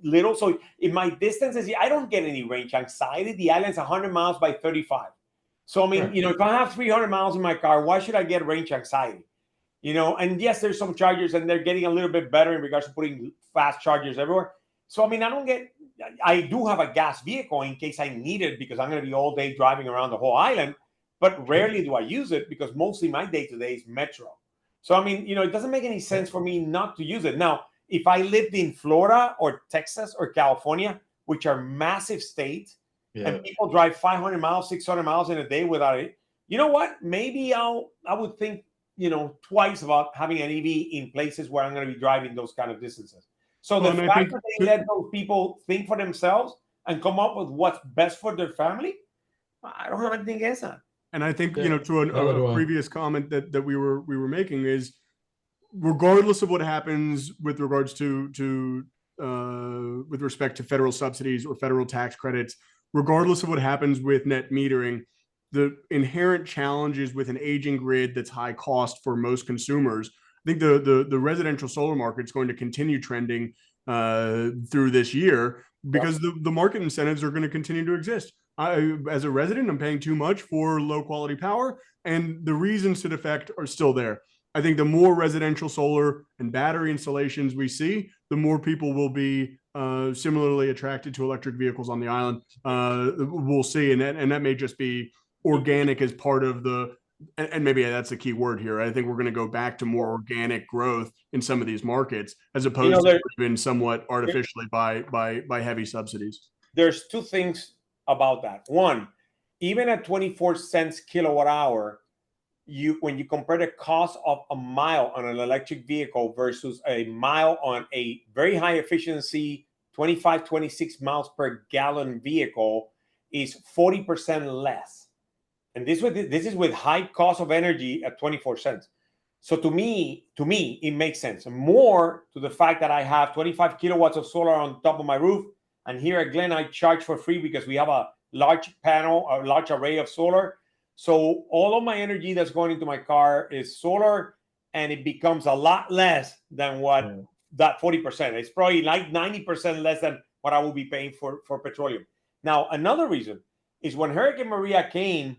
S2: little. So in my distances, I don't get any range anxiety. The island's 100 miles by 35. So I mean,
S3: Right.
S2: if I have 300 miles in my car, why should I get range anxiety? And yes, there's some chargers, and they're getting a little bit better in regards to putting fast chargers everywhere. So I mean, I do have a gas vehicle in case I need it, because I'm going to be all day driving around the whole island, but rarely do I use it, because mostly my day-to-day is metro. So I mean, it doesn't make any sense for me not to use it. Now, if I lived in Florida or Texas or California, which are massive states, and people drive 500 miles, 600 miles in a day without it, you know what? Maybe I would think twice about having an EV in places where I'm going to be driving those kind of distances. So the fact that they let those people think for themselves and come up with what's best for their family, I don't have anything against that.
S1: And I think, to a previous comment that we were making is, regardless of what happens with regards to with respect to federal subsidies or federal tax credits, regardless of what happens with net metering, the inherent challenges with an aging grid that's high cost for most consumers, I think the residential solar market is going to continue trending through this year, because the market incentives are going to continue to exist. As a resident, I'm paying too much for low quality power, and the reasons to defect are still there. I think the more residential solar and battery installations we see, the more people will be similarly attracted to electric vehicles on the island. We'll see, and that may just be organic as part of and maybe that's the key word here. I think we're going to go back to more organic growth in some of these markets, as opposed to driven somewhat artificially by heavy subsidies.
S2: There's two things about that. One, even at 24 cents kilowatt hour, when you compare the cost of a mile on an electric vehicle versus a mile on a very high efficiency 25, 26 miles per gallon vehicle, is 40% less. And this is with high cost of energy at 24 cents. So to me, it makes sense. More to the fact that I have 25 kilowatts of solar on top of my roof. And here at Glen, I charge for free because we have a large panel, a large array of solar. So all of my energy that's going into my car is solar, and it becomes a lot less than what that 40%. It's probably like 90% less than what I will be paying for petroleum. Now, another reason is when Hurricane Maria came,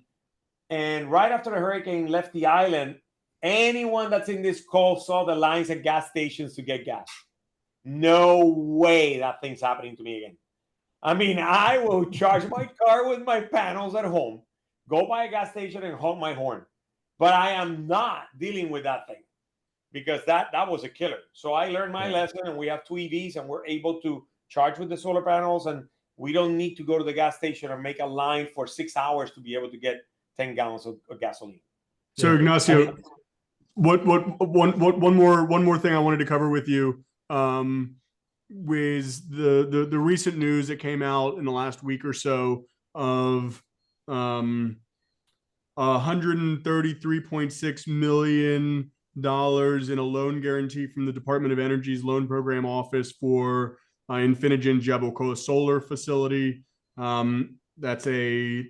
S2: and right after the hurricane left the island, anyone that's in this call saw the lines at gas stations to get gas. No way that thing's happening to me again. I mean, I will charge my car with my panels at home, go by a gas station and honk my horn. But I am not dealing with that thing. because that was a killer. So I learned my
S3: Yeah.
S2: lesson, and we have two EVs, and we're able to charge with the solar panels, and we don't need to go to the gas station and make a line for 6 hours to be able to get 10 gallons of gasoline.
S1: So
S3: Yeah.
S1: Ignacio, one more thing I wanted to cover with you was the recent news that came out in the last week or so of $133.6 million in a loan guarantee from the Department of Energy's Loan Program Office for Infinigen Jabalcoa solar facility. That's a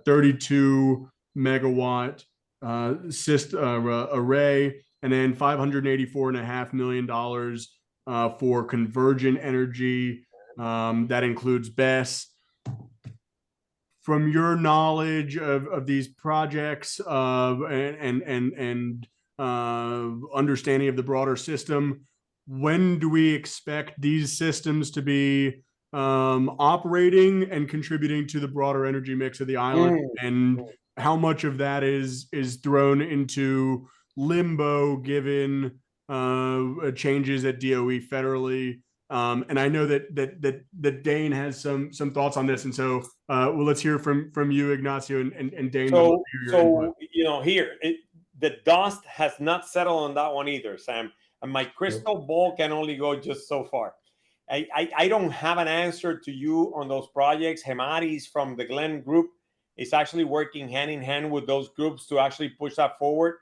S1: 32 megawatt array, and then $584.5 million for Convergent Energy. That includes BESS. From your knowledge of these projects and understanding of the broader system, when do we expect these systems to be operating and contributing to the broader energy mix of the island? And how much of that is thrown into limbo given changes at DOE federally? And I know that Dane has some thoughts on this, and so well, let's hear from you, Ignacio, and Dane.
S2: So the dust has not settled on that one either, Sam. And my crystal ball can only go just so far. I don't have an answer to you on those projects. Hemaris from the Glen Group is actually working hand in hand with those groups to actually push that forward.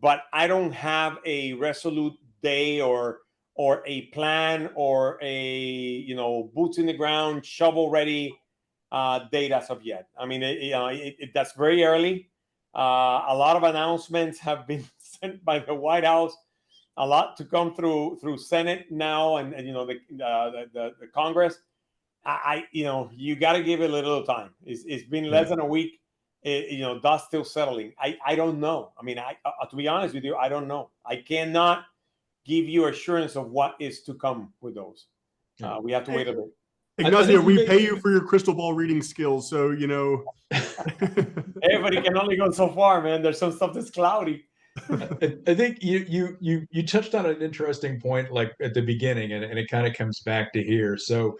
S2: But I don't have a resolute day or a plan or a boots in the ground, shovel ready date as of yet. I mean, that's very early. A lot of announcements have been sent by the White House. A lot to come through Senate now, and the Congress. You got to give it a little time. It's been less than a week. Dust still settling. I don't know. I mean, to be honest with you, I don't know. I cannot give you assurance of what is to come with those. We have to wait a bit.
S1: Ignacio, we pay you for your crystal ball reading skills, so
S2: everybody can only go so far, man. There's some stuff that's cloudy.
S3: I think you touched on an interesting point, like at the beginning, and it kind of comes back to here. So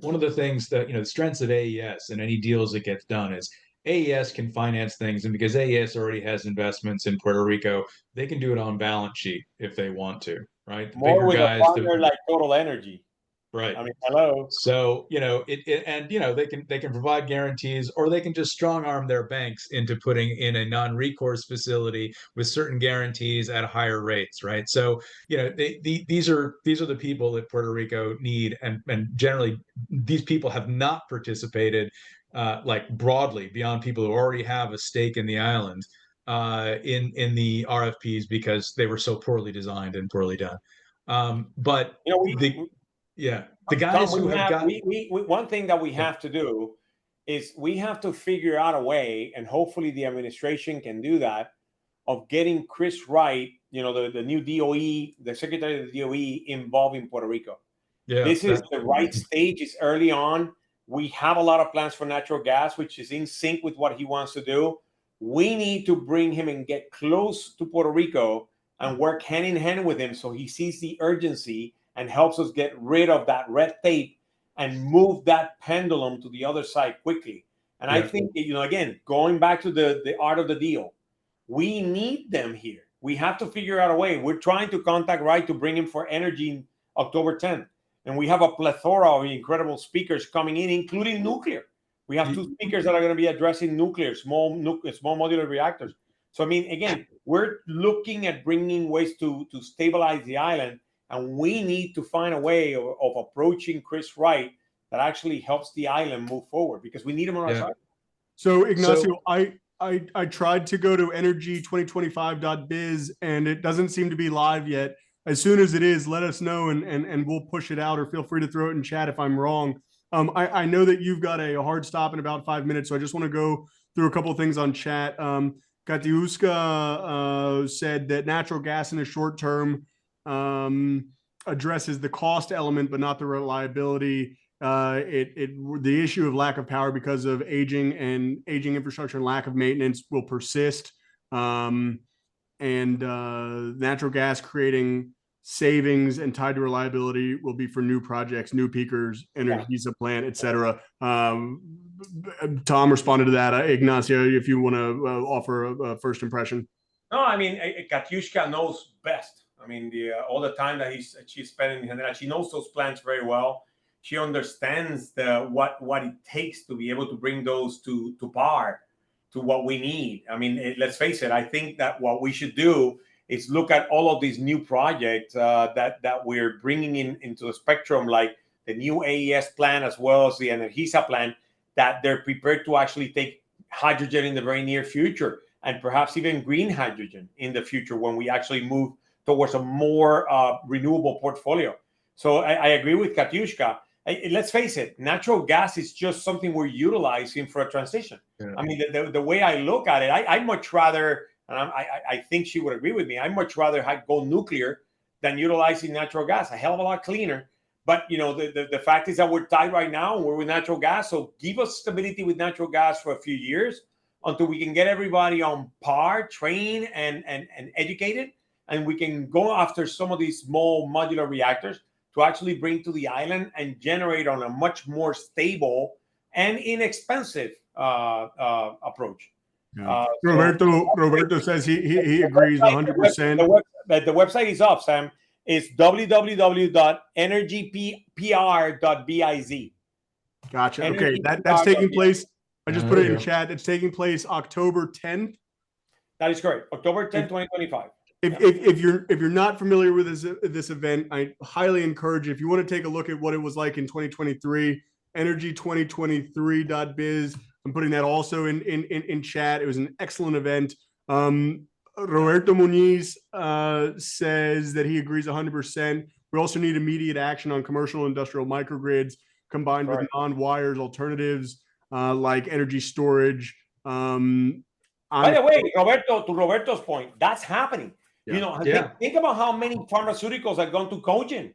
S3: one of the things that the strengths of AES and any deals that gets done is AES can finance things, and because AES already has investments in Puerto Rico, they can do it on balance sheet if they want to, right?
S2: More with a partner like Total Energy.
S3: Right.
S2: I mean, hello.
S3: So they can provide guarantees, or they can just strong arm their banks into putting in a non-recourse facility with certain guarantees at higher rates, right? So these are the people that Puerto Rico need, and generally these people have not participated like broadly beyond people who already have a stake in the island in the RFPs because they were so poorly designed and poorly done. But the guys
S2: Tom,
S3: who have got
S2: one thing that we have to do is we have to figure out a way, and hopefully the administration can do that, of getting Chris Wright, the new DOE, the Secretary of the DOE, involved in Puerto Rico. Yeah, this is the right stage. It's early on. We have a lot of plans for natural gas, which is in sync with what he wants to do. We need to bring him and get close to Puerto Rico and work hand in hand with him so he sees the urgency and helps us get rid of that red tape and move that pendulum to the other side quickly. And I think, again, going back to the art of the deal, we need them here. We have to figure out a way. We're trying to contact Wright to bring him for energy October 10th. And we have a plethora of incredible speakers coming in, including nuclear. We have two speakers that are going to be addressing nuclear, small modular reactors. So, I mean, again, we're looking at bringing ways to stabilize the island. And we need to find a way of approaching Chris Wright that actually helps the island move forward, because we need him on our side.
S1: So Ignacio, I tried to go to energy2025.biz and it doesn't seem to be live yet. As soon as it is, let us know and we'll push it out, or feel free to throw it in chat if I'm wrong. I know that you've got a hard stop in about 5 minutes, so I just want to go through a couple of things on chat. Katiuska said that natural gas in the short term addresses the cost element, but not the reliability. The issue of lack of power because of aging infrastructure and lack of maintenance will persist. and natural gas creating savings and tied to reliability will be for new projects, new peakers, Energisa plant, etc. Tom responded to that. Ignacio, if you want to offer a first impression.
S2: No, I mean, Katiushka knows best. I mean, all the time that she's spending in General, she knows those plants very well. She understands what it takes to be able to bring those to par to what we need. I mean, let's face it. I think that what we should do is look at all of these new projects that we're bringing into the spectrum, like the new AES plant as well as the Energisa plant, that they're prepared to actually take hydrogen in the very near future, and perhaps even green hydrogen in the future when we actually move towards a more renewable portfolio. So I agree with Katiushka. Let's face it, natural gas is just something we're utilizing for a transition. Yeah. I mean, the way I look at it, I'd much rather, and I think she would agree with me, I'd much rather go nuclear than utilizing natural gas. A hell of a lot cleaner. But, you know, the fact is that we're tied right now and we're with natural gas. So give us stability with natural gas for a few years until we can get everybody on par, trained and educated. And we can go after some of these small modular reactors to actually bring to the island and generate on a much more stable and inexpensive approach.
S1: Yeah. Roberto says he agrees 100%.
S2: The website is up, Sam. It's www.energypr.biz.
S1: Gotcha. Okay, that's taking place. I just put it in chat. It's taking place October 10th.
S2: That is correct. October 10th, 2025.
S1: If you're not familiar with this event, I highly encourage you, if you want to take a look at what it was like in 2023, energy2023.biz. I'm putting that also in chat. It was an excellent event. Roberto Muniz says that he agrees 100%. We also need immediate action on commercial industrial microgrids combined with non-wires alternatives like energy storage. By
S2: the way, Roberto, to Roberto's point, that's happening. Yeah. You know, think about how many pharmaceuticals have gone to cogen,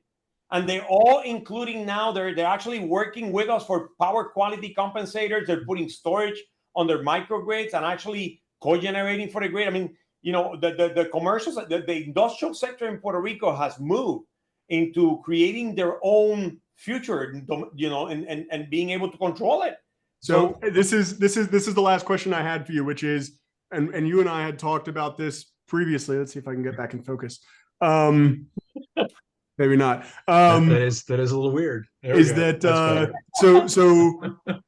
S2: and they're all including now. They're actually working with us for power quality compensators. They're putting storage on their microgrids and actually co-generating for the grid. I mean, you know, the commercials, the industrial sector in Puerto Rico has moved into creating their own future, you know, and being able to control it.
S1: So this is the last question I had for you, which is, and you and I had talked about this previously. Let's see if I can get back in focus. Maybe not.
S3: That is a little weird.
S1: Is that so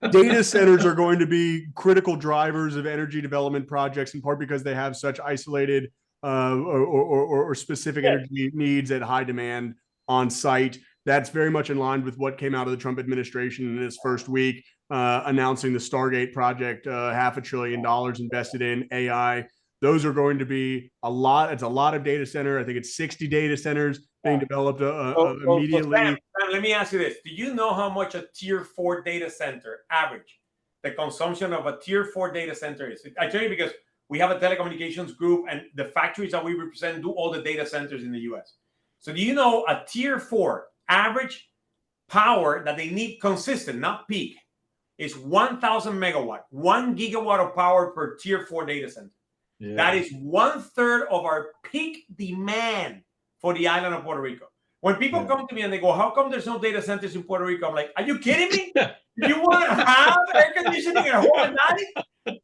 S1: data centers are going to be critical drivers of energy development projects, in part because they have such isolated or specific energy needs at high demand on site. That's very much in line with what came out of the Trump administration in its first week, announcing the Stargate project, $500 billion invested in AI. Those are going to be a lot. It's a lot of data center. I think it's 60 data centers being developed immediately.
S2: Sam, let me ask you this. Do you know how much a tier 4 data center average, the consumption of a tier 4 data center is? I tell you because we have a telecommunications group and the factories that we represent do all the data centers in the US. So do you know a tier 4 average power that they need consistent, not peak, is 1,000 megawatt, 1 gigawatt of power per tier 4 data center. Yeah. That is 1/3 of our peak demand for the island of Puerto Rico. When people come to me and they go, how come there's no data centers in Puerto Rico? I'm like, are you kidding me? You want to have air conditioning at home at night?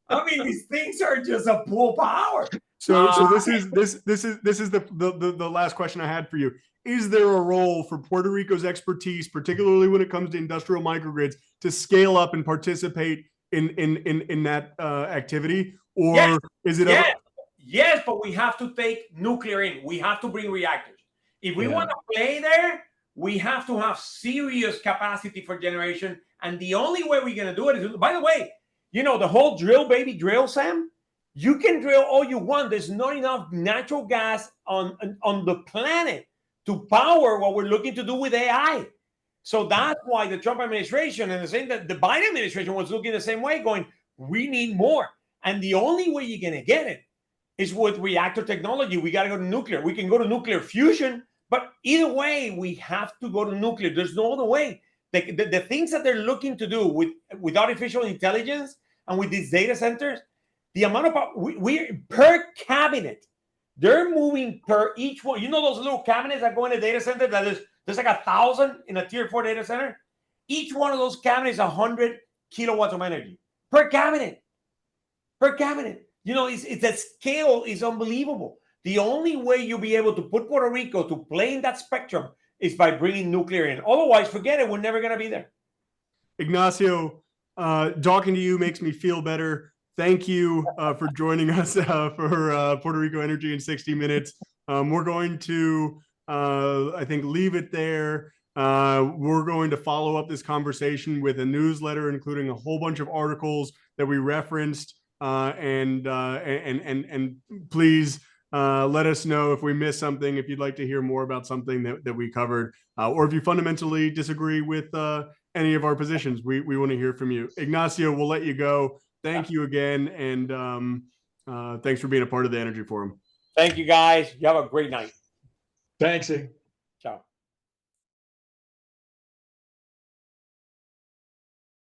S2: I mean, these things are just a pool power.
S1: So this is the last question I had for you. Is there a role for Puerto Rico's expertise, particularly when it comes to industrial microgrids, to scale up and participate in that activity? Or is it?
S2: Yes, but we have to take nuclear in. We have to bring reactors. If we want to play there, we have to have serious capacity for generation. And the only way we're going to do it is, by the way, you know, the whole drill, baby, drill, Sam, you can drill all you want. There's not enough natural gas on the planet to power what we're looking to do with AI. So that's why the Trump administration and the same that the Biden administration was looking the same way, going, we need more. And the only way you're going to get it is with reactor technology. We got to go to nuclear. We can go to nuclear fusion, but either way, we have to go to nuclear. There's no other way. The things that they're looking to do with artificial intelligence and with these data centers, the amount of we per cabinet, They're moving per each one. You know those little cabinets that go in a data center that there's like 1,000 in a tier 4 data center? Each one of those cabinets is 100 kilowatts of energy per cabinet. Per cabinet. You know, it's the scale is unbelievable. The only way you'll be able to put Puerto Rico to play in that spectrum is by bringing nuclear in. Otherwise, forget it. We're never going to be there.
S1: Ignacio, talking to you makes me feel better. Thank you for joining us for Puerto Rico Energy in 60 Minutes. We're going to, I think, leave it there. We're going to follow up this conversation with a newsletter, including a whole bunch of articles that we referenced. And please let us know if we missed something, if you'd like to hear more about something that we covered, or if you fundamentally disagree with any of our positions. We want to hear from you. Ignacio, we'll let you go. Thank you again. And thanks for being a part of the Energy Forum.
S2: Thank you, guys. You have a great night.
S3: Thanks.